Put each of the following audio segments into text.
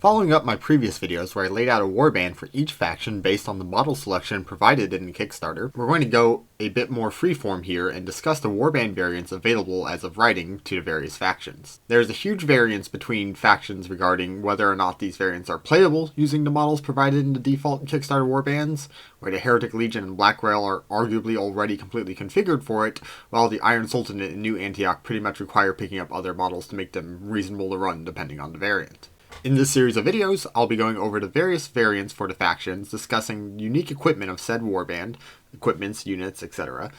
Following up my previous videos where I laid out a warband for each faction based on the model selection provided in the Kickstarter, we're going to go a bit more freeform here and discuss the warband variants available as of writing to the various factions. There is a huge variance between factions regarding whether or not these variants are playable using the models provided in the default Kickstarter warbands, where the Heretic Legion and Black Rail are arguably already completely configured for it, while the Iron Sultanate and New Antioch pretty much require picking up other models to make them reasonable to run depending on the variant. In this series of videos, I'll be going over the various variants for the factions, discussing unique equipment of said warband, equipments, units, etc.,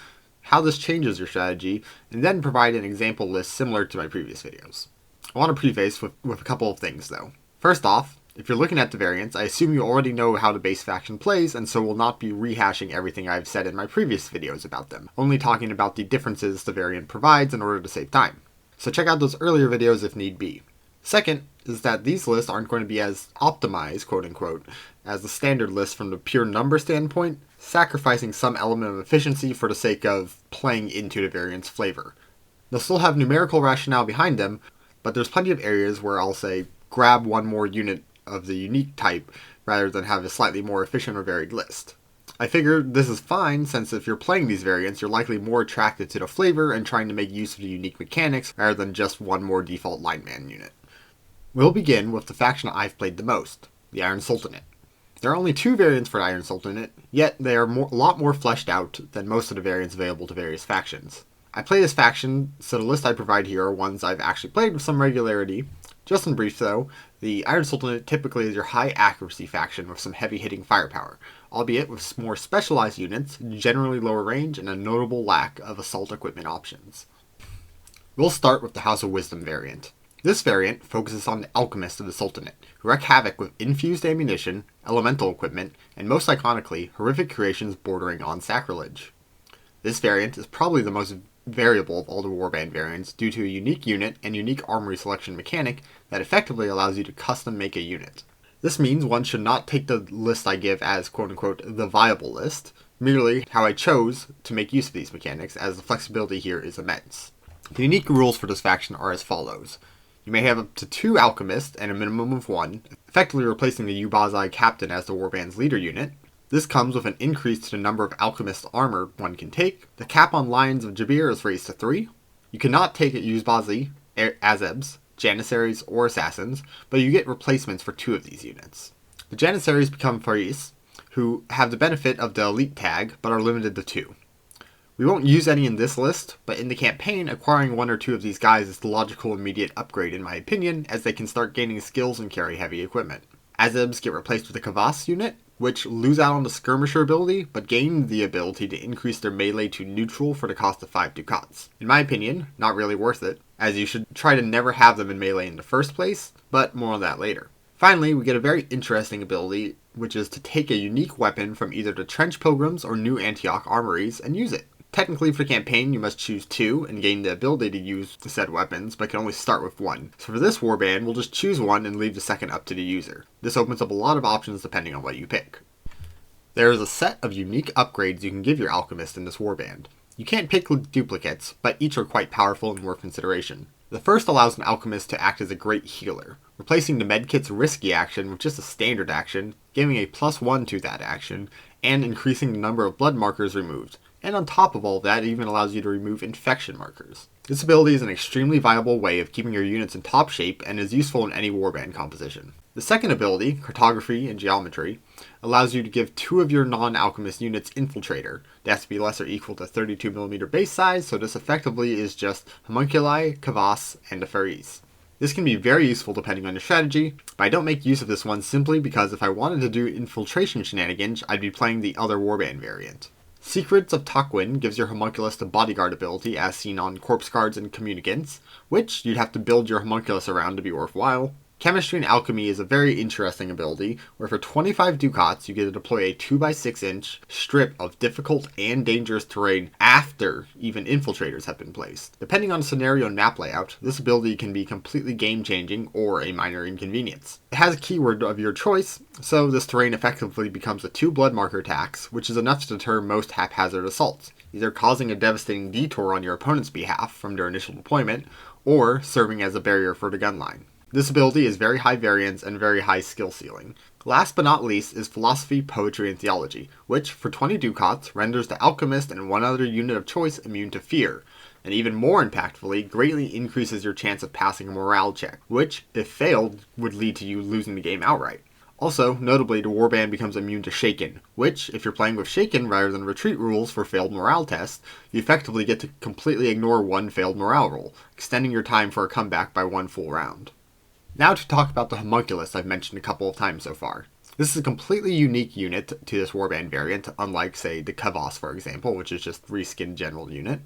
how this changes your strategy, and then provide an example list similar to my previous videos. I want to preface with a couple of things though. First off, if you're looking at the variants, I assume you already know how the base faction plays, and so will not be rehashing everything I've said in my previous videos about them, only talking about the differences the variant provides in order to save time. So check out those earlier videos if need be. Second is that these lists aren't going to be as optimized, quote-unquote, as the standard list from the pure number standpoint, sacrificing some element of efficiency for the sake of playing into the variant's flavor. They'll still have numerical rationale behind them, but there's plenty of areas where I'll say, grab one more unit of the unique type, rather than have a slightly more efficient or varied list. I figure this is fine, since if you're playing these variants, you're likely more attracted to the flavor and trying to make use of the unique mechanics, rather than just one more default lineman unit. We'll begin with the faction I've played the most, the Iron Sultanate. There are only two variants for the Iron Sultanate, yet they are a lot more fleshed out than most of the variants available to various factions. I play this faction, so the list I provide here are ones I've actually played with some regularity. Just in brief though, the Iron Sultanate typically is your high accuracy faction with some heavy hitting firepower, albeit with more specialized units, generally lower range, and a notable lack of assault equipment options. We'll start with the House of Wisdom variant. This variant focuses on the Alchemist of the Sultanate, who wreak havoc with infused ammunition, elemental equipment, and most iconically, horrific creations bordering on sacrilege. This variant is probably the most variable of all the warband variants due to a unique unit and unique armory selection mechanic that effectively allows you to custom make a unit. This means one should not take the list I give as quote-unquote the viable list, merely how I chose to make use of these mechanics, as the flexibility here is immense. The unique rules for this faction are as follows. You may have up to 2 Alchemists and a minimum of 1, effectively replacing the Ubazai Captain as the Warband's leader unit. This comes with an increase to the number of Alchemist armor one can take. The cap on Lions of Jabir is raised to 3. You cannot take Ubazi, Azebs, Janissaries, or Assassins, but you get replacements for 2 of these units. The Janissaries become Faris, who have the benefit of the Elite tag, but are limited to 2. We won't use any in this list, but in the campaign, acquiring 1 or 2 of these guys is the logical immediate upgrade in my opinion, as they can start gaining skills and carry heavy equipment. Azebs get replaced with a Kavas unit, which lose out on the Skirmisher ability, but gain the ability to increase their melee to neutral for the cost of 5 ducats. In my opinion, not really worth it, as you should try to never have them in melee in the first place, but more on that later. Finally, we get a very interesting ability, which is to take a unique weapon from either the Trench Pilgrims or New Antioch armories and use it. Technically, for the campaign, you must choose 2 and gain the ability to use the said weapons, but can only start with 1. So for this warband, we'll just choose 1 and leave the second up to the user. This opens up a lot of options depending on what you pick. There is a set of unique upgrades you can give your Alchemist in this warband. You can't pick duplicates, but each are quite powerful and worth consideration. The first allows an Alchemist to act as a great healer, replacing the medkit's risky action with just a standard action, giving a +1 to that action, and increasing the number of blood markers removed. And on top of all of that, it even allows you to remove infection markers. This ability is an extremely viable way of keeping your units in top shape and is useful in any warband composition. The second ability, Cartography and Geometry, allows you to give 2 of your non-alchemist units Infiltrator. They have to be less or equal to 32mm base size, so this effectively is just Homunculi, Kavas, and a Faris. This can be very useful depending on your strategy, but I don't make use of this one simply because if I wanted to do infiltration shenanigans, I'd be playing the other warband variant. Secrets of Takwin gives your homunculus the bodyguard ability as seen on corpse guards and communicants, which you'd have to build your homunculus around to be worthwhile. Chemistry and Alchemy is a very interesting ability, where for 25 ducats you get to deploy a 2x6 inch strip of difficult and dangerous terrain after even infiltrators have been placed. Depending on the scenario and map layout, this ability can be completely game changing or a minor inconvenience. It has a keyword of your choice, so this terrain effectively becomes a 2 blood marker tax, which is enough to deter most haphazard assaults, either causing a devastating detour on your opponent's behalf from their initial deployment, or serving as a barrier for the gun line. This ability is very high variance and very high skill ceiling. Last but not least is Philosophy, Poetry, and Theology, which, for 20 ducats, renders the Alchemist and one other unit of choice immune to fear, and even more impactfully, greatly increases your chance of passing a morale check, which, if failed, would lead to you losing the game outright. Also, notably, the Warband becomes immune to Shaken, which, if you're playing with Shaken rather than retreat rules for failed morale tests, you effectively get to completely ignore one failed morale roll, extending your time for a comeback by one full round. Now to talk about the homunculus I've mentioned a couple of times so far. This is a completely unique unit to this Warband variant, unlike, say, the Kavas, for example, which is just reskinned general unit.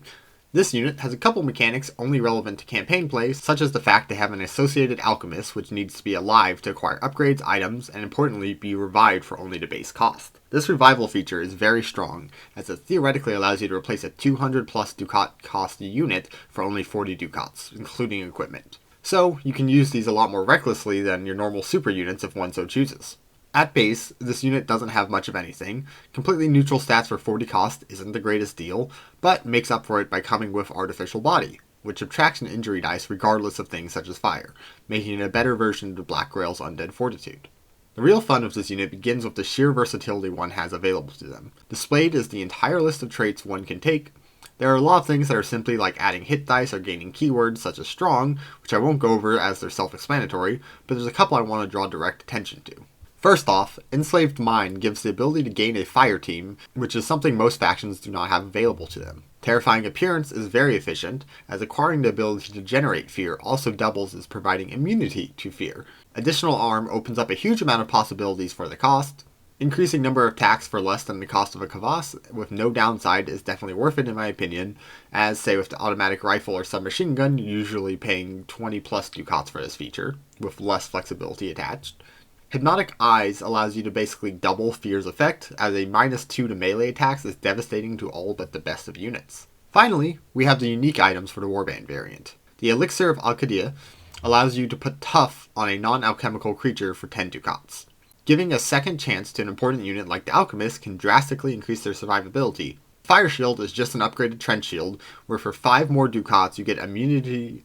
This unit has a couple mechanics only relevant to campaign play, such as the fact they have an associated Alchemist which needs to be alive to acquire upgrades, items, and importantly be revived for only the base cost. This revival feature is very strong, as it theoretically allows you to replace a 200 plus ducat cost unit for only 40 ducats, including equipment. So, you can use these a lot more recklessly than your normal super units if one so chooses. At base, this unit doesn't have much of anything. Completely neutral stats for 40 cost isn't the greatest deal, but makes up for it by coming with Artificial Body, which subtracts an injury dice regardless of things such as fire, making it a better version of the Black Grail's Undead Fortitude. The real fun of this unit begins with the sheer versatility one has available to them. Displayed is the entire list of traits one can take. There are a lot of things that are simply like adding hit dice or gaining keywords such as strong, which I won't go over as they're self-explanatory, but there's a couple I want to draw direct attention to. First off, Enslaved Mind gives the ability to gain a fire team, which is something most factions do not have available to them. Terrifying Appearance is very efficient, as acquiring the ability to generate fear also doubles as providing immunity to fear. Additional arm opens up a huge amount of possibilities for the cost. Increasing number of attacks for less than the cost of a Kavas with no downside is definitely worth it in my opinion, as say with the automatic rifle or submachine gun, you're usually paying 20 plus ducats for this feature, with less flexibility attached. Hypnotic Eyes allows you to basically double Fear's effect, as a -2 to melee attacks is devastating to all but the best of units. Finally, we have the unique items for the Warband variant. The Elixir of Alcadia allows you to put Tough on a non-alchemical creature for 10 ducats. Giving a second chance to an important unit like the Alchemist can drastically increase their survivability. Fire Shield is just an upgraded trench shield, where for 5 more ducats you get immunity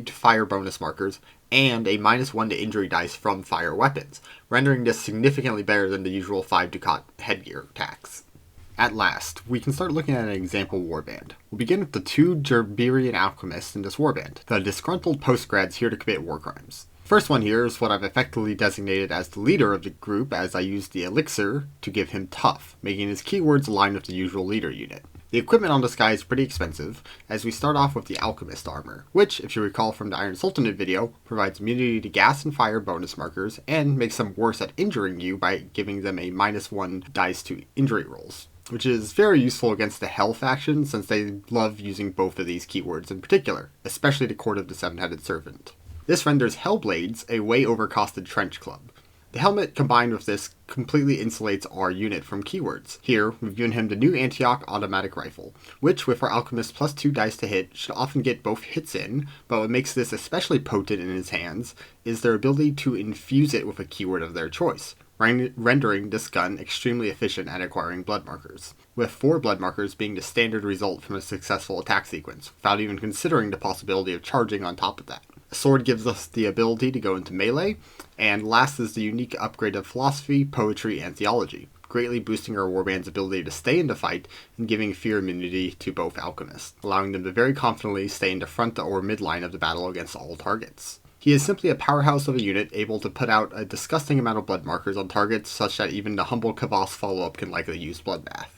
to fire bonus markers, and a -1 to injury dice from fire weapons, rendering this significantly better than the usual 5 ducat headgear attacks. At last, we can start looking at an example warband. We'll begin with the 2 Gerberian alchemists in this warband, the disgruntled postgrads here to commit war crimes. First one here is what I've effectively designated as the leader of the group, as I used the elixir to give him tough, making his keywords align with the usual leader unit. The equipment on this guy is pretty expensive, as we start off with the Alchemist armor, which, if you recall from the Iron Sultanate video, provides immunity to gas and fire bonus markers, and makes them worse at injuring you by giving them a -1 dice to injury rolls, which is very useful against the Hell faction since they love using both of these keywords in particular, especially the Court of the Seven-Headed Serpent. This renders Hellblades a way overcosted trench club. The helmet combined with this completely insulates our unit from keywords. Here, we've given him the new Antioch automatic rifle, which with our Alchemist +2 dice to hit should often get both hits in, but what makes this especially potent in his hands is their ability to infuse it with a keyword of their choice, rendering this gun extremely efficient at acquiring blood markers, with 4 blood markers being the standard result from a successful attack sequence, without even considering the possibility of charging on top of that. A sword gives us the ability to go into melee, and last is the unique upgrade of Philosophy, Poetry, and Theology, greatly boosting our Warband's ability to stay in the fight and giving fear immunity to both alchemists, allowing them to very confidently stay in the front or midline of the battle against all targets. He is simply a powerhouse of a unit, able to put out a disgusting amount of blood markers on targets, such that even the humble Kavas follow-up can likely use Bloodbath.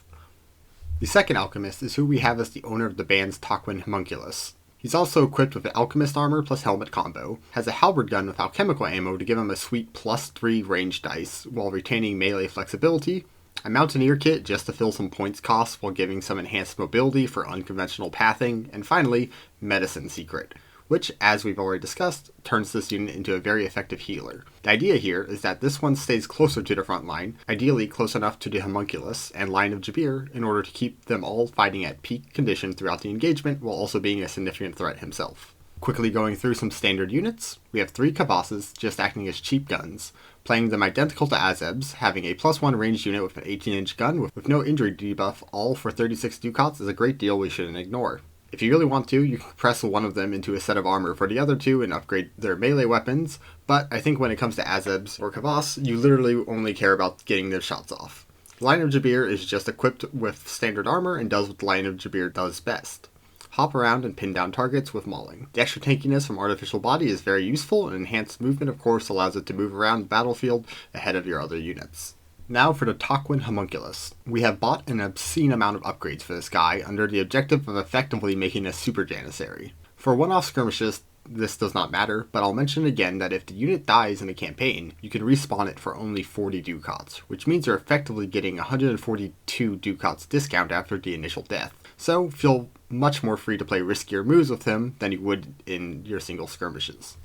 The second alchemist is who we have as the owner of the band's Takwin homunculus. He's also equipped with an Alchemist armor plus helmet combo, has a halberd gun with alchemical ammo to give him a sweet +3 range dice while retaining melee flexibility, a Mountaineer kit just to fill some points costs while giving some enhanced mobility for unconventional pathing, and finally, Medicine Secret, which, as we've already discussed, turns this unit into a very effective healer. The idea here is that this one stays closer to the front line, ideally close enough to the homunculus and line of Jabir in order to keep them all fighting at peak condition throughout the engagement while also being a significant threat himself. Quickly going through some standard units, we have 3 Kavases just acting as cheap guns, playing them identical to Azeb's, having a +1 ranged unit with an 18-inch gun with no injury debuff, all for 36 ducats is a great deal we shouldn't ignore. If you really want to, you can press one of them into a set of armor for the other two and upgrade their melee weapons, but I think when it comes to Azebs or Kavas, you literally only care about getting their shots off. The Lion of Jabir is just equipped with standard armor and does what the Lion of Jabir does best. Hop around and pin down targets with mauling. The extra tankiness from Artificial Body is very useful, and enhanced movement of course allows it to move around the battlefield ahead of your other units. Now for the Takwin homunculus. We have bought an obscene amount of upgrades for this guy under the objective of effectively making a super janissary. For one-off skirmishes, this does not matter, but I'll mention again that if the unit dies in a campaign, you can respawn it for only 40 ducats, which means you're effectively getting 142 ducats discount after the initial death. So feel much more free to play riskier moves with him than you would in your single skirmishes.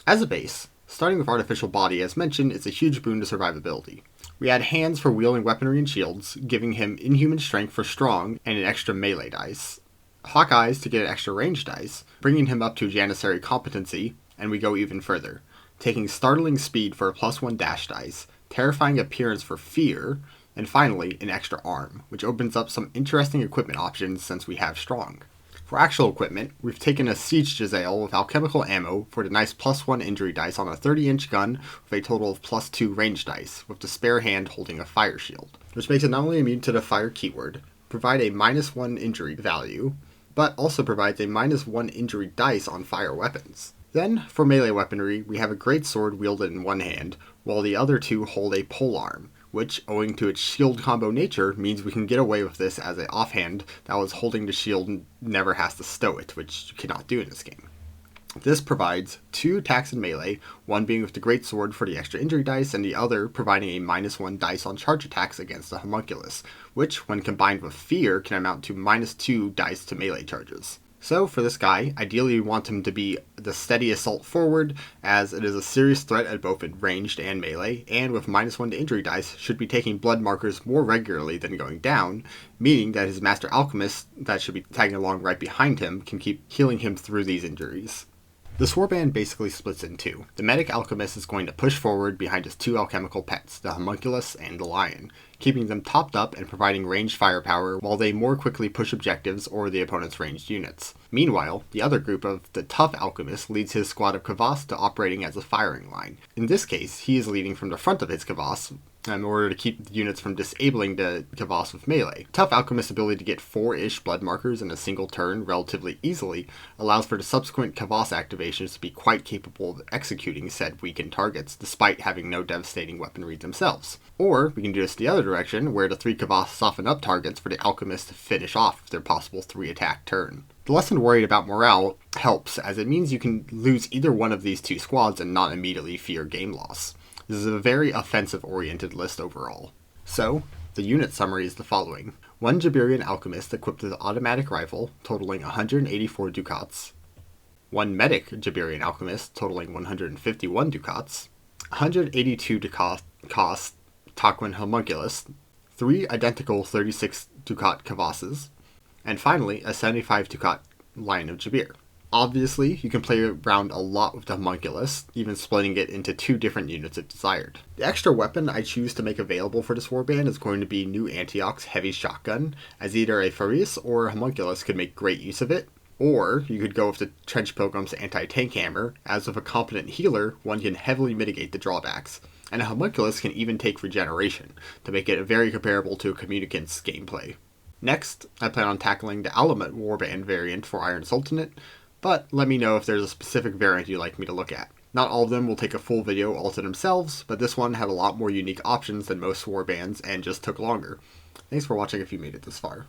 As a base, starting with Artificial Body as mentioned is a huge boon to survivability. We add hands for wielding weaponry and shields, giving him inhuman strength for strong and an extra melee dice. Hawk Eyes to get an extra range dice, bringing him up to Janissary competency, and we go even further, taking startling speed for a +1 dash dice, terrifying appearance for fear, and finally an extra arm, which opens up some interesting equipment options since we have strong. For actual equipment, we've taken a Siege Jezzail with alchemical ammo for the nice +1 injury dice on a 30-inch gun with a total of +2 range dice, with the spare hand holding a fire shield, which makes it not only immune to the fire keyword, provide a -1 injury value, but also provides a -1 injury dice on fire weapons. Then, for melee weaponry, we have a great sword wielded in one hand, while the other two hold a polearm, which, owing to its shield combo nature, means we can get away with this as an offhand that was holding the shield and never has to stow it, which you cannot do in this game. This provides 2 attacks in melee, one being with the great sword for the extra injury dice, and the other providing a -1 dice on charge attacks against the homunculus, which, when combined with fear, can amount to -2 dice to melee charges. So for this guy, ideally we want him to be the steady assault forward, as it is a serious threat at both ranged and melee, and with -1 to injury dice, should be taking blood markers more regularly than going down, meaning that his Master Alchemist, that should be tagging along right behind him, can keep healing him through these injuries. This warband basically splits in two. The Medic Alchemist is going to push forward behind his 2 alchemical pets, the Homunculus and the Lion, keeping them topped up and providing ranged firepower while they more quickly push objectives or the opponent's ranged units. Meanwhile, the other group of the Tough Alchemist leads his squad of Kavas to operating as a firing line. In this case, he is leading from the front of his Kavas, in order to keep the units from disabling the Kavas with melee. Tough Alchemist's ability to get 4-ish blood markers in a single turn relatively easily allows for the subsequent Kavas activations to be quite capable of executing said weakened targets, despite having no devastating weaponry themselves. Or we can do this the other direction, where the 3 Kavas soften up targets for the Alchemist to finish off their possible 3-attack turn. The less than worried about morale helps, as it means you can lose either one of these 2 squads and not immediately fear game loss. This is a very offensive-oriented list overall. So, the unit summary is the following. 1 Jabirian Alchemist equipped with automatic rifle, totaling 184 ducats. 1 Medic Jabirian Alchemist, totaling 151 ducats. 182 ducat cost Takwin homunculus. 3 identical 36 ducat Kavases. And finally, a 75 ducat Lion of Jabir. Obviously, you can play around a lot with the homunculus, even splitting it into 2 different units if desired. The extra weapon I choose to make available for this warband is going to be New Antioch's heavy shotgun, as either a Faris or a homunculus could make great use of it, or you could go with the Trench Pilgrim's anti-tank hammer, as with a competent healer, one can heavily mitigate the drawbacks, and a homunculus can even take regeneration, to make it very comparable to a communicant's gameplay. Next, I plan on tackling the Alamet warband variant for Iron Sultanate, but let me know if there's a specific variant you'd like me to look at. Not all of them will take a full video all to themselves, but this one had a lot more unique options than most warbands and just took longer. Thanks for watching if you made it this far.